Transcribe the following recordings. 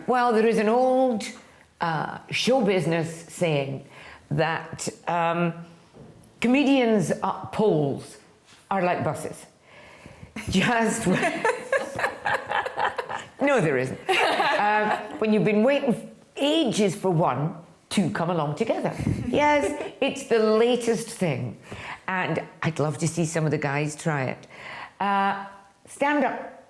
Well, there is an old show business saying that comedians up poles are like buses. Just no, there isn't. When you've been waiting ages for one, two come along together. Yes, it's the latest thing, and I'd love to see some of the guys try it. Stand-up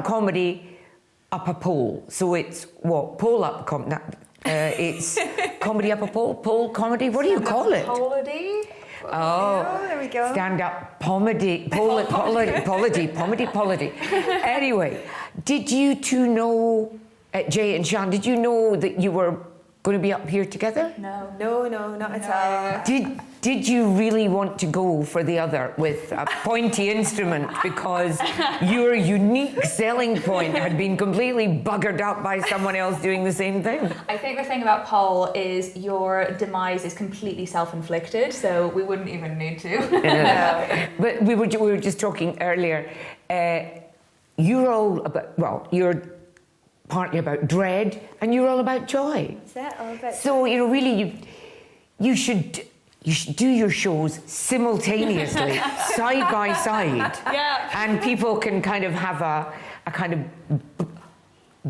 comedy up a pole. So it's what? Pole up comedy. It's comedy up a pole. Pole comedy. What do you call it? Comedy. Oh, there we go. Stand-up comedy. Comedy. Anyway, did you two know, Jay and Siân? Did you know that you were going to be up here together? No, not at all. Did you really want to go for the other with a pointy instrument because your unique selling point had been completely buggered up by someone else doing the same thing? I think the thing about pole is your demise is completely self-inflicted, so we wouldn't even need to. No. But we were just talking earlier. You're all about, well, you're partly about dread, and you're all about joy. Is that all about? So really, you should do your shows simultaneously, side by side, Yeah. and people can kind of have a kind of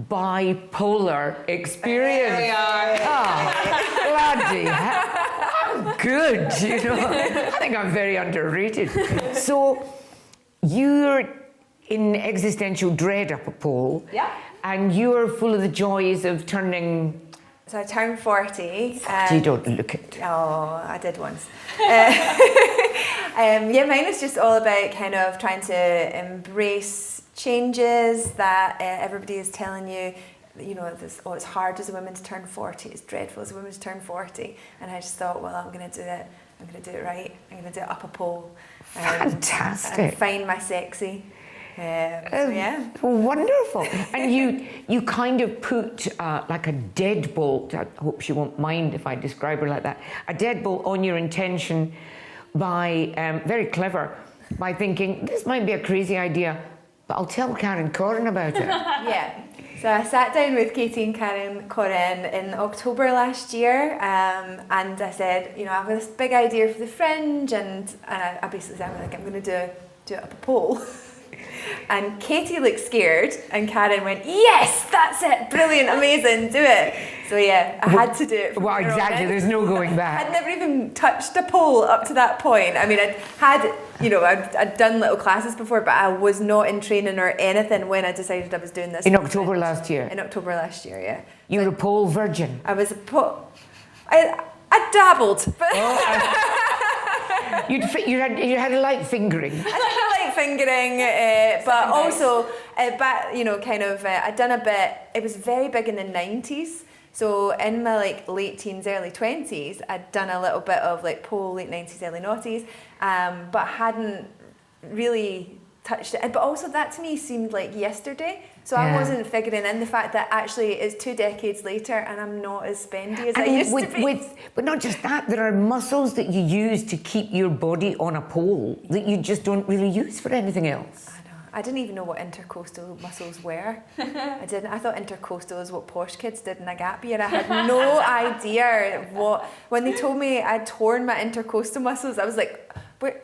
bipolar experience. There we are. Oh, bloody hell. How good, you know. I think I'm very underrated. So you're in existential dread up a pole. Yeah. And you're full of the joys of turning... So I turned 40. You don't look it. Oh, I did once. Yeah, mine is just all about kind of trying to embrace changes that everybody is telling you, you know, this, oh, it's hard as a woman to turn 40, it's dreadful as a woman to turn 40. And I just thought, well, I'm going to do it. I'm going to do it right. I'm going to do it up a pole. Fantastic. And find my sexy. So yeah. Wonderful. And you kind of put like a deadbolt, I hope she won't mind if I describe her like that, a deadbolt on your intention by, very clever, by thinking, this might be a crazy idea, but I'll tell Karen Corrin about it. Yeah. So I sat down with Katie and Karen Corrin in October last year, and I said, you know, I have this big idea for the Fringe, and I basically said, I'm going to do it up a pole. And Katie looked scared, and Karen went, yes, that's it, brilliant, amazing, do it. So yeah, I had to do it. Well, exactly, there's no going back. I'd never even touched a pole up to that point. I mean, I'd done little classes before, but I was not in training or anything when I decided I was doing this. In October last year? In October last year, yeah. You were a pole virgin? I was a pole... I dabbled, but... You had a light fingering. I had a light fingering, but also, I'd done a bit. It was very big in the 90s. So in my late teens, early 20s, I'd done a little bit of pole, late 90s, early noughties, but hadn't really touched it. But also that to me seemed like yesterday. So I wasn't figuring in the fact that actually it's 2 decades later and I'm not as spendy as I used to be. But not just that, there are muscles that you use to keep your body on a pole that you just don't really use for anything else. I know. I didn't even know what intercostal muscles were. I didn't. I thought intercostal is what posh kids did in a gap year. I had no idea what. When they told me I'd torn my intercostal muscles, I was like, where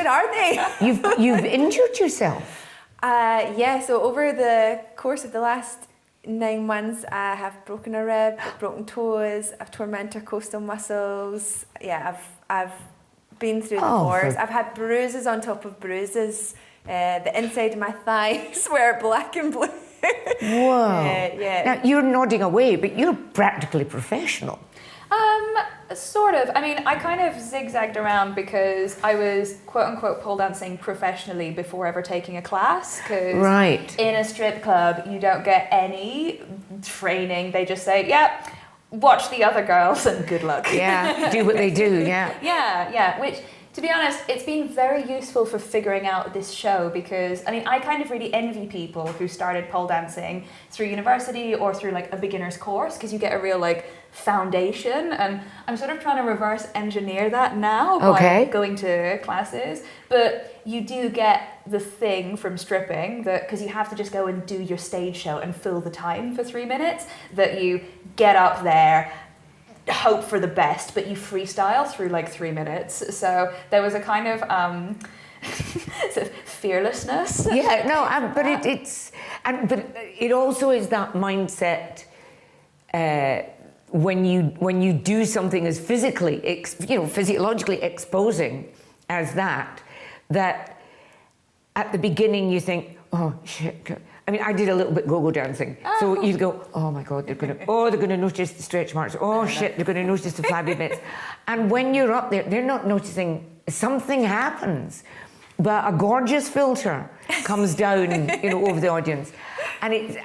are they? You've injured yourself. Yeah, so over the course of the last 9 months, I have broken a rib, I've broken toes, I've torn my intercostal muscles. Yeah, I've been through the wars. I've had bruises on top of bruises. The inside of my thighs were black and blue. Whoa. Yeah. Now, you're nodding away, but you're practically professional. Sort of. I mean, I kind of zigzagged around because I was quote-unquote pole dancing professionally before ever taking a class. Because in a strip club, you don't get any training. They just say, yeah, watch the other girls and good luck. Yeah, do what they do, yeah. Yeah, which to be honest, it's been very useful for figuring out this show because, I mean, I kind of really envy people who started pole dancing through university or through like a beginner's course because you get a real like foundation, and I'm sort of trying to reverse engineer that now by going to classes. But you do get the thing from stripping that, because you have to just go and do your stage show and fill the time for 3 minutes, that you get up there, hope for the best, but you freestyle through like 3 minutes. So there was a kind of sort of fearlessness. Yeah, no, but but it also is that mindset. When you do something as physically, physiologically exposing as that at the beginning you think, oh shit. I mean, I did a little bit go-go dancing, so you go, oh my god, they're gonna notice the stretch marks. Oh shit, they're gonna notice the flabby bits. And when you're up there, they're not noticing. Something happens, but a gorgeous filter comes down, over the audience, and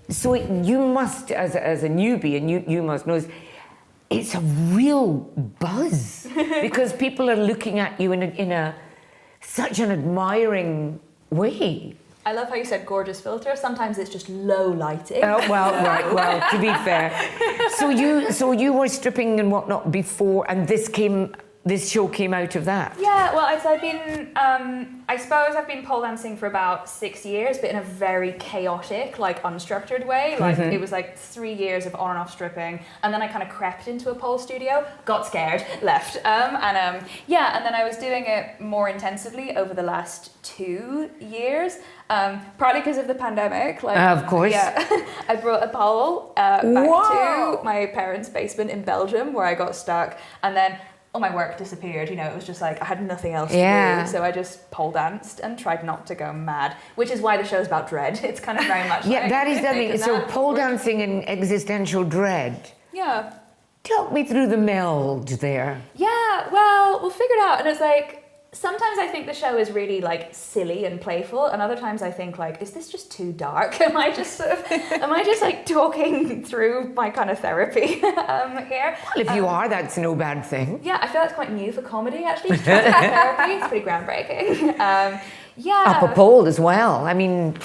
so you must, as a newbie, and you must know, it's a real buzz because people are looking at you in such an admiring way. I love how you said gorgeous filter. Sometimes it's just low lighting. Oh, well, to be fair. So you were stripping and whatnot before, and this show came out of that? Yeah, well, I've been, I suppose I've been pole dancing for about 6 years, but in a very chaotic, like unstructured way. Like it was like 3 years of on and off stripping, and then I kind of crept into a pole studio, got scared, left, and then I was doing it more intensively over the last 2 years. Partly because of the pandemic, of course. Yeah, I brought a pole back to my parents' basement in Belgium where I got stuck, and then all my work disappeared. It was just like I had nothing else to do, so I just pole danced and tried not to go mad, which is why the show's about dread. It's kind of very much that is the thing. So pole dancing and existential dread. Yeah. Talk me through the meld there. Yeah, well, we'll figure it out, and it's like, sometimes I think the show is really like silly and playful, and other times I think like, is this just too dark? Am I just like talking through my kind of therapy here? Well, if you are, that's no bad thing. Yeah, I feel that's quite new for comedy actually. Therapy, it's pretty groundbreaking. Up a pole as well. I mean,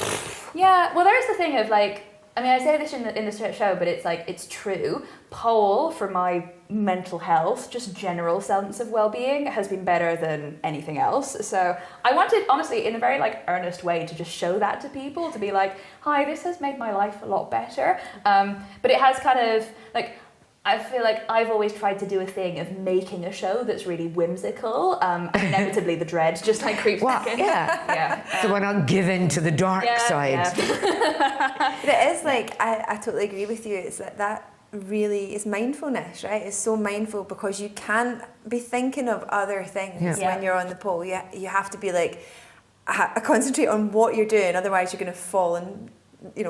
yeah. Well, there is the thing of like, I mean, I say this in the show, but it's like, it's true. Pole, for my mental health, just general sense of well-being, has been better than anything else. So I wanted, honestly, in a very like earnest way, to just show that to people, to be like, hi, this has made my life a lot better. But it has kind of like, I feel like I've always tried to do a thing of making a show that's really whimsical, and inevitably the dread just like creeps back in. Yeah. So why not give in to the dark side? Yeah. But it is like, I totally agree with you. It's that really is mindfulness, right? It's so mindful because you can't be thinking of other things when you're on the pole. You have to be like, concentrate on what you're doing, otherwise you're going to fall and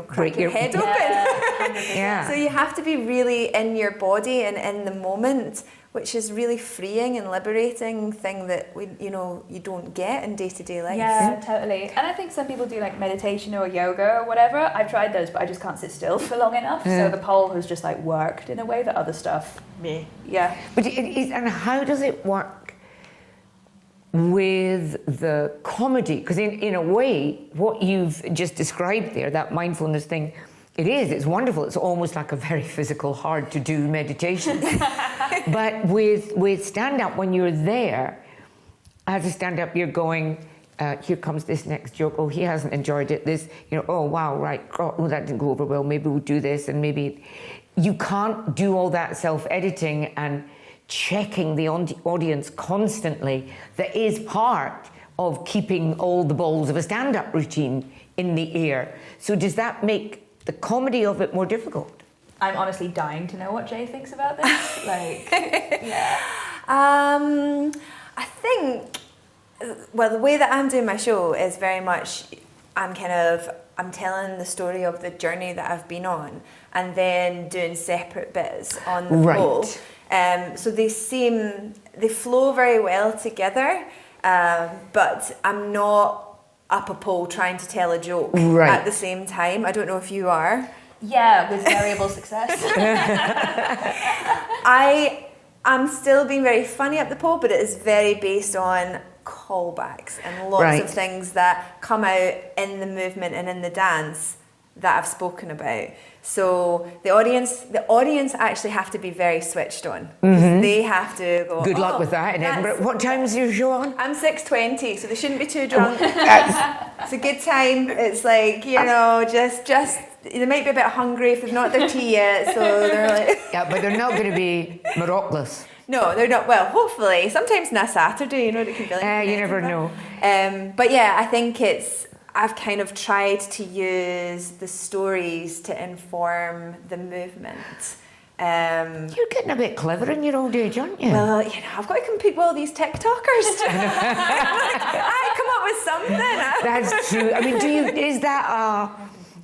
crack your head open. So you have to be really in your body and in the moment, which is really freeing and liberating thing that you don't get in day-to-day life. Yeah, totally. And I think some people do like meditation or yoga or whatever. I've tried those, but I just can't sit still for long enough. So the pole has just like worked in a way that other stuff me. Yeah. But and how does it work with the comedy? Because in a way, what you've just described there, that mindfulness thing, it's wonderful. It's almost like a very physical, hard to do meditation. But with stand-up, when you're there, as a stand-up, you're going, here comes this next joke. Oh, he hasn't enjoyed it. This, oh, wow, right. Oh, that didn't go over well. Maybe we'll do this. And maybe you can't do all that self-editing and checking the audience constantly. That is part of keeping all the balls of a stand-up routine in the air. So does that make the comedy of it more difficult? I'm honestly dying to know what Jay thinks about this. I think, well, the way that I'm doing my show is very much, I'm telling the story of the journey that I've been on, and then doing separate bits on the pole. So they flow very well together, but I'm not up a pole trying to tell a joke at the same time. I don't know if you are. Yeah, with variable success. I I'm still being very funny at the pole, but it is very based on callbacks and lots of things that come out in the movement and in the dance that I've spoken about. So the audience actually have to be very switched on. They have to go. Good luck with that in Edinburgh. What time is your show on? I'm 6:20, so they shouldn't be too drunk. It's a good time. It's like, you know, just they might be a bit hungry if they've not had their tea yet, so they're like. Yeah, but they're not going to be Morockless. No, they're not. Well, hopefully. Sometimes on a Saturday, you know, it can be like. You never know. But yeah, I think I've kind of tried to use the stories to inform the movement. You're getting a bit clever in your old age, aren't you? Well, you know, I've got to compete with all these TikTokers. I come up with something. That's true. I mean,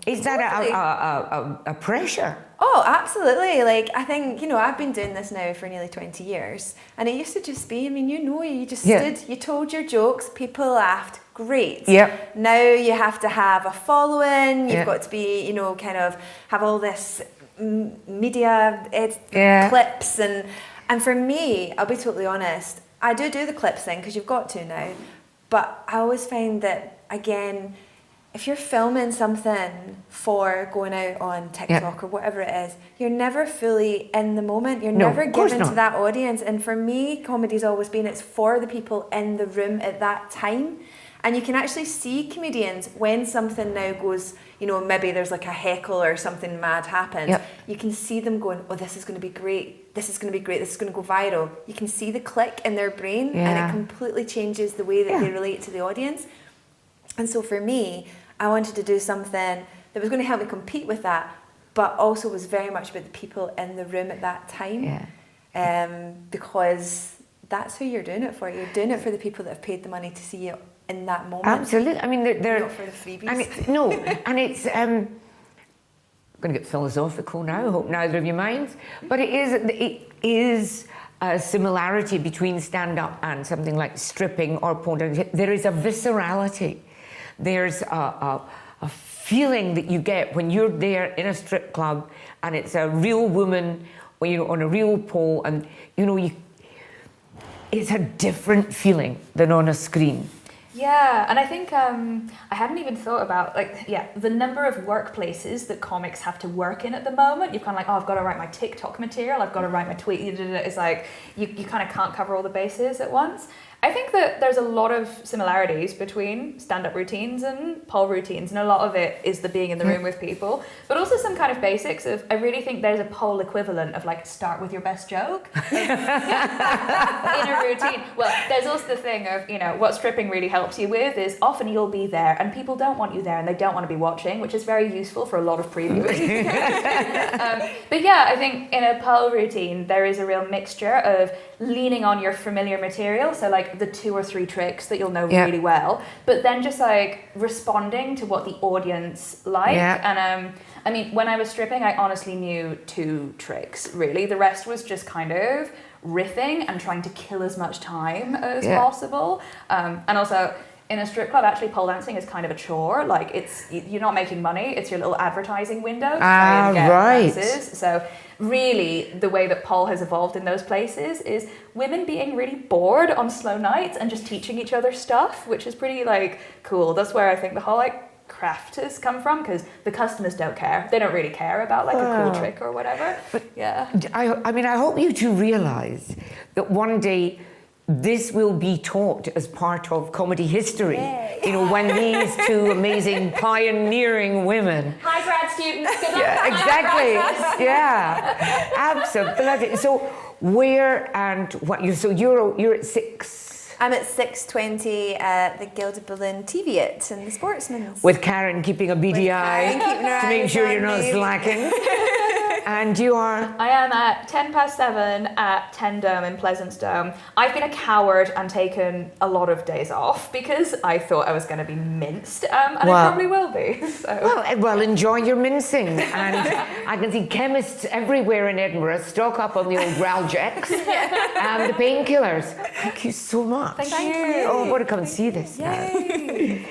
is that a pressure? Oh, absolutely. Like, I think, you know, I've been doing this now for nearly 20 years. And it used to just be, I mean, you just stood, you told your jokes, people laughed, great. Yep. Now you have to have a following, you've got to be, you know, kind of have all this media clips. And for me, I'll be totally honest, I do the clips thing because you've got to now. But I always find that, again, if you're filming something for going out on TikTok or whatever it is, you're never fully in the moment. You're never given to that audience. And for me, comedy's always been, it's for the people in the room at that time. And you can actually see comedians when something now goes, you know, maybe there's like a heckle or something mad happens. You can see them going, oh, this is going to be great. This is going to be great. This is going to go viral. You can see the click in their brain and it completely changes the way that they relate to the audience. And so for me, I wanted to do something that was going to help me compete with that, but also was very much about the people in the room at that time. Because that's who you're doing it for. You're doing it for the people that have paid the money to see you in that moment. Absolutely. I mean, they're not for the freebies. And it's I'm going to get philosophical now. I hope neither of you minds. But it is a similarity between stand-up and something like stripping or pole dancing. There is a viscerality. There's a feeling that you get when you're there in a strip club and it's a real woman, or, you know, on a real pole, and you know, it's a different feeling than on a screen. Yeah, and I think I hadn't even thought about the number of workplaces that comics have to work in at the moment. You're kind of like, oh, I've got to write my TikTok material, I've got to write my tweet. It's like you kind of can't cover all the bases at once. I think that there's a lot of similarities between stand-up routines and pole routines, and a lot of it is the being in the room with people, but also some kind of basics of, I really think there's a pole equivalent of like, start with your best joke in a routine. Well, there's also the thing of, you know, what stripping really helps you with is often you'll be there and people don't want you there and they don't want to be watching, which is very useful for a lot of previewing. But yeah, I think in a pole routine, there is a real mixture of leaning on your familiar material, so like the 2 or 3 tricks that you'll know really well, but then just like responding to what the audience like. And I mean, when I was stripping, I honestly knew 2 tricks really. The rest was just kind of riffing and trying to kill as much time as possible. And also in a strip club, actually pole dancing is kind of a chore. Like you're not making money, it's your little advertising window to try and get dances. So really, the way that pole has evolved in those places is women being really bored on slow nights and just teaching each other stuff, which is pretty like cool. That's where I think the whole like craft has come from, because the customers don't care. They don't really care about like a cool trick or whatever. But yeah, I mean, I hope you two realise that one day this will be taught as part of comedy history. You know, when these 2 amazing pioneering women. Hi, grad students. Good luck. Yeah, exactly. Yeah, absolutely. So where and what? So you're at 6. I'm at 6:20 at the Gilded Balloon TVIT in the Sportsman's. With Karen keeping a beady eye to make sure you're not slacking. And you are? I am at 7:10 at 10 Dome in Pleasance Dome. I've been a coward and taken a lot of days off because I thought I was going to be minced, and I probably will be. So. Well, enjoy your mincing. And I can see chemists everywhere in Edinburgh stock up on the old Ralgex and the painkillers. Thank you so much. Thank you. Oh, I want to come and see this. Yay.